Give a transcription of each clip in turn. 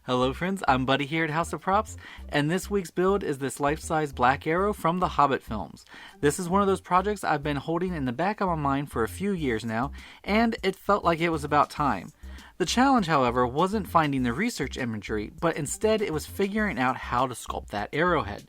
Hello friends, I'm Buddy here at House of Props, and this week's build is this life-size black arrow from the Hobbit films. This is one of those projects I've been holding in the back of my mind for a few years now, and it felt like it was about time. The challenge, however, wasn't finding the research imagery, but instead it was figuring out how to sculpt that arrowhead.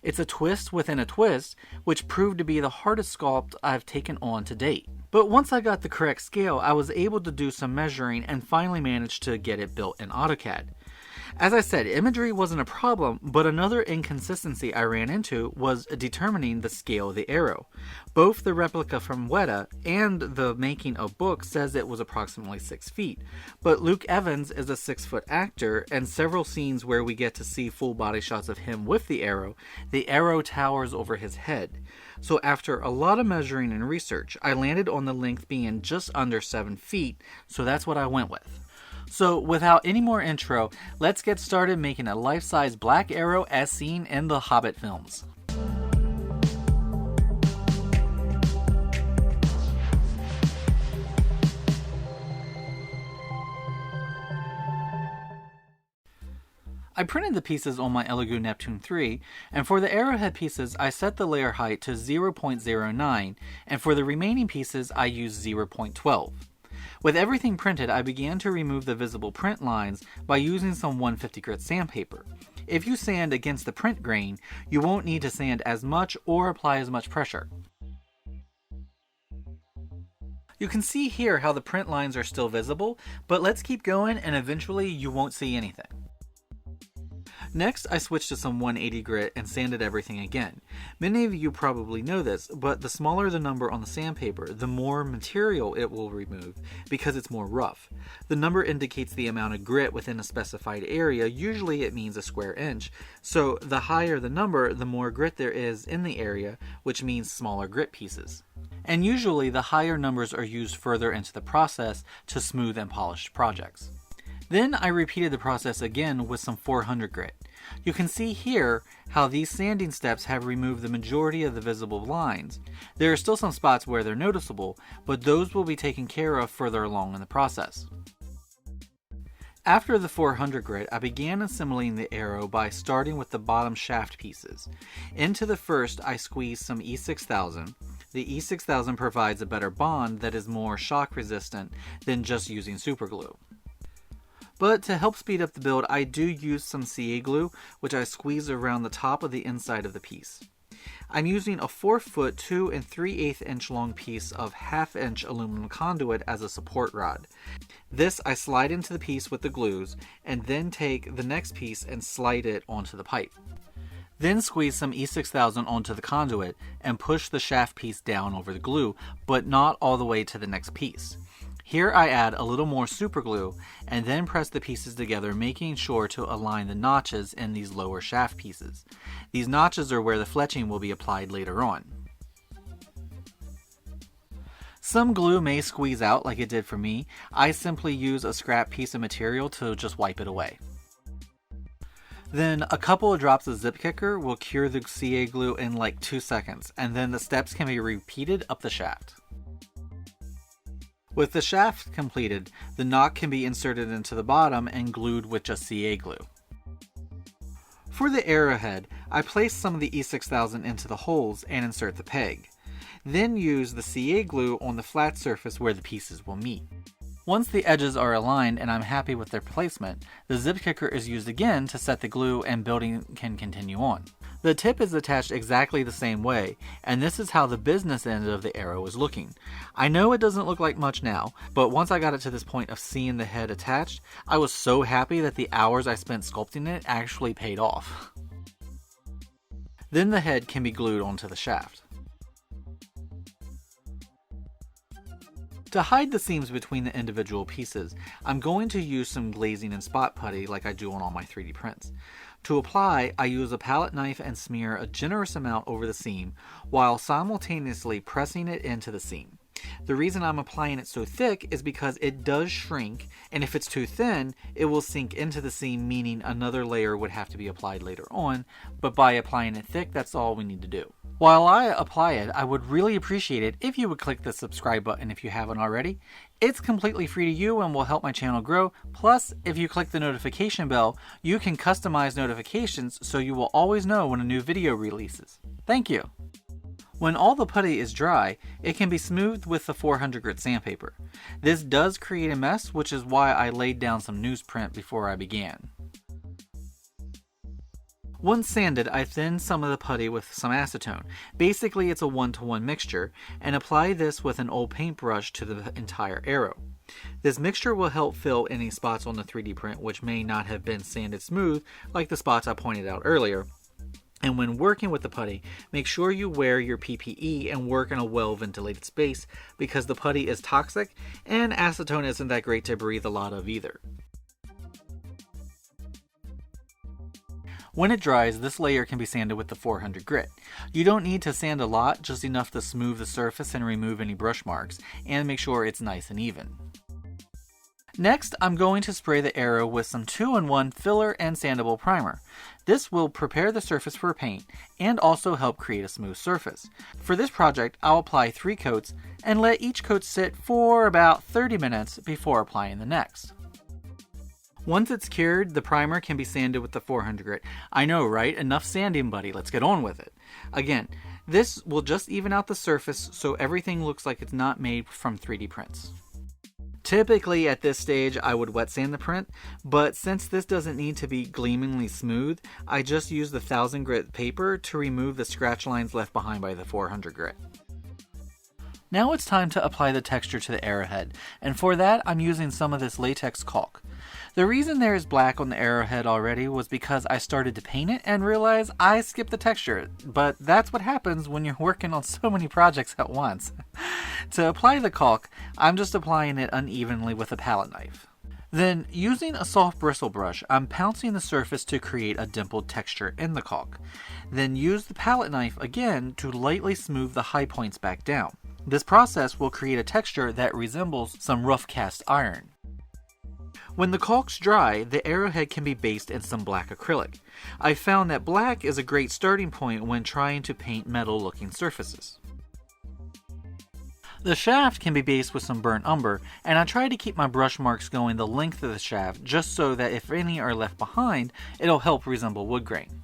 It's a twist within a twist, which proved to be the hardest sculpt I've taken on to date. But once I got the correct scale, I was able to do some measuring and finally managed to get it built in AutoCAD. As I said, imagery wasn't a problem, but another inconsistency I ran into was determining the scale of the arrow. Both the replica from Weta and the making of book says it was approximately 6 feet, but Luke Evans is a 6-foot actor, and several scenes where we get to see full body shots of him with the arrow towers over his head. So after a lot of measuring and research, I landed on the length being just under 7 feet, so that's what I went with. So without any more intro, let's get started making a life-size black arrow as seen in the Hobbit films. I printed the pieces on my Elegoo Neptune 3, and for the arrowhead pieces I set the layer height to 0.09, and for the remaining pieces I used 0.12. With everything printed, I began to remove the visible print lines by using some 150 grit sandpaper. If you sand against the print grain, you won't need to sand as much or apply as much pressure. You can see here how the print lines are still visible, but let's keep going and eventually you won't see anything. Next, I switched to some 180 grit and sanded everything again. Many of you probably know this, but the smaller the number on the sandpaper, the more material it will remove because it's more rough. The number indicates the amount of grit within a specified area, usually it means a square inch, so the higher the number, the more grit there is in the area, which means smaller grit pieces. And usually the higher numbers are used further into the process to smooth and polish projects. Then I repeated the process again with some 400 grit. You can see here how these sanding steps have removed the majority of the visible lines. There are still some spots where they're noticeable, but those will be taken care of further along in the process. After the 400 grit, I began assembling the arrow by starting with the bottom shaft pieces. Into the first, I squeezed some E6000. The E6000 provides a better bond that is more shock resistant than just using superglue. But to help speed up the build, I do use some CA glue, which I squeeze around the top of the inside of the piece. I'm using a 4-foot 2 3/8 inch long piece of 1/2 inch aluminum conduit as a support rod. This I slide into the piece with the glues, and then take the next piece and slide it onto the pipe. Then squeeze some E6000 onto the conduit and push the shaft piece down over the glue, but not all the way to the next piece. Here I add a little more super glue and then press the pieces together, making sure to align the notches in these lower shaft pieces. These notches are where the fletching will be applied later on. Some glue may squeeze out like it did for me. I simply use a scrap piece of material to just wipe it away. Then a couple of drops of zip kicker will cure the CA glue in like 2 seconds, and then the steps can be repeated up the shaft. With the shaft completed, the knock can be inserted into the bottom and glued with just CA glue. For the arrowhead, I place some of the E6000 into the holes and insert the peg. Then use the CA glue on the flat surface where the pieces will meet. Once the edges are aligned and I'm happy with their placement, the zip kicker is used again to set the glue and building can continue on. The tip is attached exactly the same way, and this is how the business end of the arrow is looking. I know it doesn't look like much now, but once I got it to this point of seeing the head attached, I was so happy that the hours I spent sculpting it actually paid off. Then the head can be glued onto the shaft. To hide the seams between the individual pieces, I'm going to use some glazing and spot putty like I do on all my 3D prints. To apply, I use a palette knife and smear a generous amount over the seam while simultaneously pressing it into the seam. The reason I'm applying it so thick is because it does shrink, and if it's too thin, it will sink into the seam, meaning another layer would have to be applied later on, but by applying it thick, that's all we need to do. While I apply it, I would really appreciate it if you would click the subscribe button if you haven't already. It's completely free to you and will help my channel grow. Plus, if you click the notification bell, you can customize notifications so you will always know when a new video releases. Thank you! When all the putty is dry, it can be smoothed with the 400 grit sandpaper. This does create a mess, which is why I laid down some newsprint before I began. Once sanded, I thin some of the putty with some acetone. Basically, it's a 1-to-1 mixture, and apply this with an old paintbrush to the entire arrow. This mixture will help fill any spots on the 3D print which may not have been sanded smooth, like the spots I pointed out earlier. And when working with the putty, make sure you wear your PPE and work in a well-ventilated space, because the putty is toxic and acetone isn't that great to breathe a lot of either. When it dries, this layer can be sanded with the 400 grit. You don't need to sand a lot, just enough to smooth the surface and remove any brush marks, and make sure it's nice and even. Next, I'm going to spray the arrow with some 2-in-1 filler and sandable primer. This will prepare the surface for paint and also help create a smooth surface. For this project, I'll apply 3 coats and let each coat sit for about 30 minutes before applying the next. Once it's cured, the primer can be sanded with the 400 grit. I know, right? Enough sanding, buddy. Let's get on with it. Again, this will just even out the surface so everything looks like it's not made from 3D prints. Typically at this stage I would wet sand the print, but since this doesn't need to be gleamingly smooth, I just use the 1000 grit paper to remove the scratch lines left behind by the 400 grit. Now it's time to apply the texture to the arrowhead, and for that I'm using some of this latex caulk. The reason there is black on the arrowhead already was because I started to paint it and realized I skipped the texture, but that's what happens when you're working on so many projects at once. To apply the caulk, I'm just applying it unevenly with a palette knife. Then, using a soft bristle brush, I'm pouncing the surface to create a dimpled texture in the caulk. Then use the palette knife again to lightly smooth the high points back down. This process will create a texture that resembles some rough cast iron. When the caulk's dry, the arrowhead can be based in some black acrylic. I found that black is a great starting point when trying to paint metal-looking surfaces. The shaft can be based with some burnt umber, and I try to keep my brush marks going the length of the shaft just so that if any are left behind, it'll help resemble wood grain.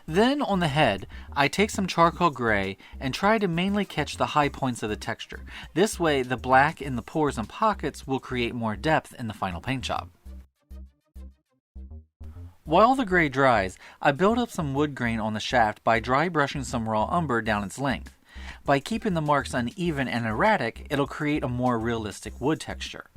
Then on the head, I take some charcoal gray and try to mainly catch the high points of the texture. This way, the black in the pores and pockets will create more depth in the final paint job. While the gray dries, I build up some wood grain on the shaft by dry brushing some raw umber down its length. By keeping the marks uneven and erratic, it'll create a more realistic wood texture.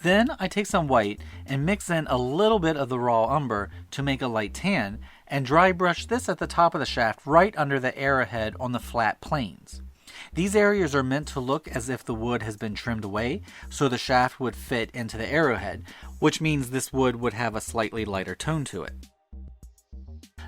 Then I take some white and mix in a little bit of the raw umber to make a light tan, and dry brush this at the top of the shaft right under the arrowhead on the flat planes. These areas are meant to look as if the wood has been trimmed away, so the shaft would fit into the arrowhead, which means this wood would have a slightly lighter tone to it.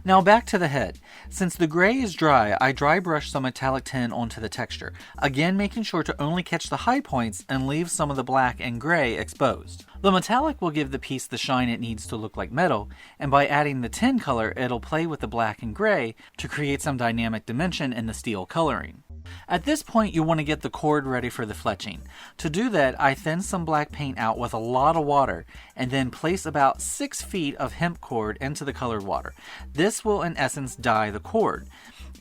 Now back to the head. Since the gray is dry, I dry brush some metallic tin onto the texture, again making sure to only catch the high points and leave some of the black and gray exposed. The metallic will give the piece the shine it needs to look like metal, and by adding the tin color, it'll play with the black and gray to create some dynamic dimension in the steel coloring. At this point, you want to get the cord ready for the fletching. To do that, I thin some black paint out with a lot of water and then place about 6 feet of hemp cord into the colored water. This will in essence dye the cord.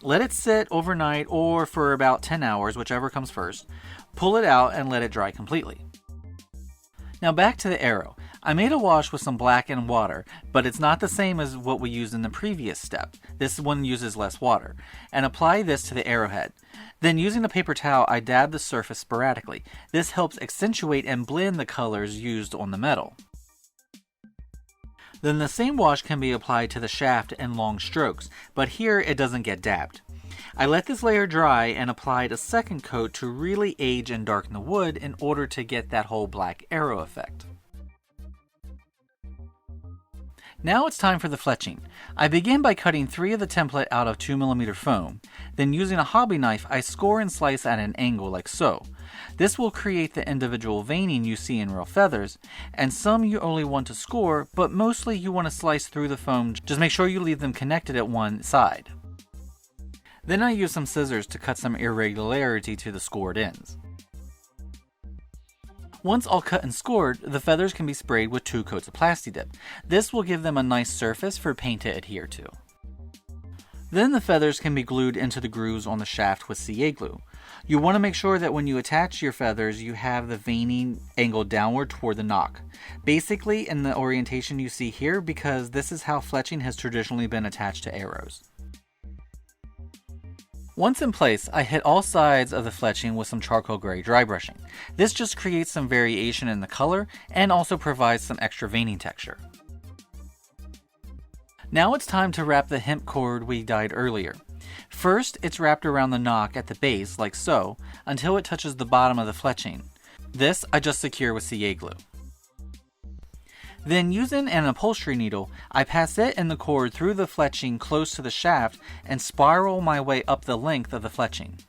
Let it sit overnight or for about 10 hours, whichever comes first. Pull it out and let it dry completely. Now back to the arrow. I made a wash with some black and water, but it's not the same as what we used in the previous step. This one uses less water. And apply this to the arrowhead. Then using a paper towel, I dab the surface sporadically. This helps accentuate and blend the colors used on the metal. Then the same wash can be applied to the shaft in long strokes, but here it doesn't get dabbed. I let this layer dry and applied a second coat to really age and darken the wood in order to get that whole black arrow effect. Now it's time for the fletching. I begin by cutting 3 of the template out of 2mm foam. Then using a hobby knife, I score and slice at an angle like so. This will create the individual veining you see in real feathers, and some you only want to score, but mostly you want to slice through the foam. Just make sure you leave them connected at one side. Then I use some scissors to cut some irregularity to the scored ends. Once all cut and scored, the feathers can be sprayed with 2 coats of Plasti-Dip. This will give them a nice surface for paint to adhere to. Then the feathers can be glued into the grooves on the shaft with CA glue. You want to make sure that when you attach your feathers, you have the veining angled downward toward the knock. Basically in the orientation you see here, because this is how fletching has traditionally been attached to arrows. Once in place, I hit all sides of the fletching with some charcoal gray dry brushing. This just creates some variation in the color and also provides some extra veining texture. Now it's time to wrap the hemp cord we dyed earlier. First, it's wrapped around the knock at the base like so until it touches the bottom of the fletching. This I just secure with CA glue. Then using an upholstery needle, I pass it and the cord through the fletching close to the shaft and spiral my way up the length of the fletching.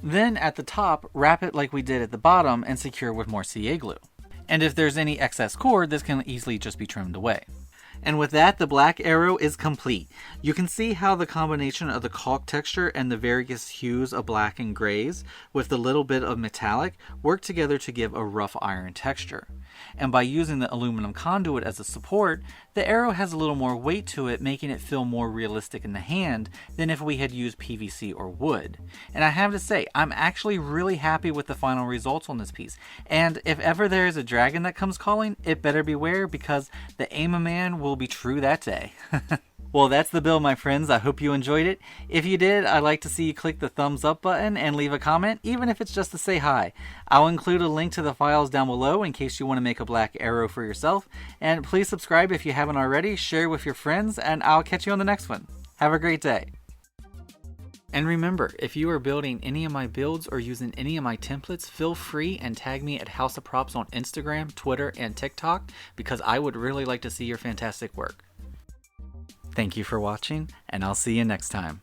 Then at the top, wrap it like we did at the bottom and secure with more CA glue. And if there's any excess cord, this can easily just be trimmed away. And with that, the black arrow is complete. You can see how the combination of the caulk texture and the various hues of black and grays with the little bit of metallic work together to give a rough iron texture. And by using the aluminum conduit as a support, the arrow has a little more weight to it, making it feel more realistic in the hand than if we had used PVC or wood. And I have to say, I'm actually really happy with the final results on this piece. And if ever there is a dragon that comes calling, it better beware, because the aim a man will be true that day. Well, that's the build, my friends. I hope you enjoyed it. If you did, I'd like to see you click the thumbs up button and leave a comment, even if it's just to say hi. I'll include a link to the files down below in case you want to make a black arrow for yourself. And please subscribe if you haven't already, share with your friends, and I'll catch you on the next one. Have a great day. And remember, if you are building any of my builds or using any of my templates, feel free and tag me at House of Props on Instagram, Twitter, and TikTok, because I would really like to see your fantastic work. Thank you for watching, and I'll see you next time.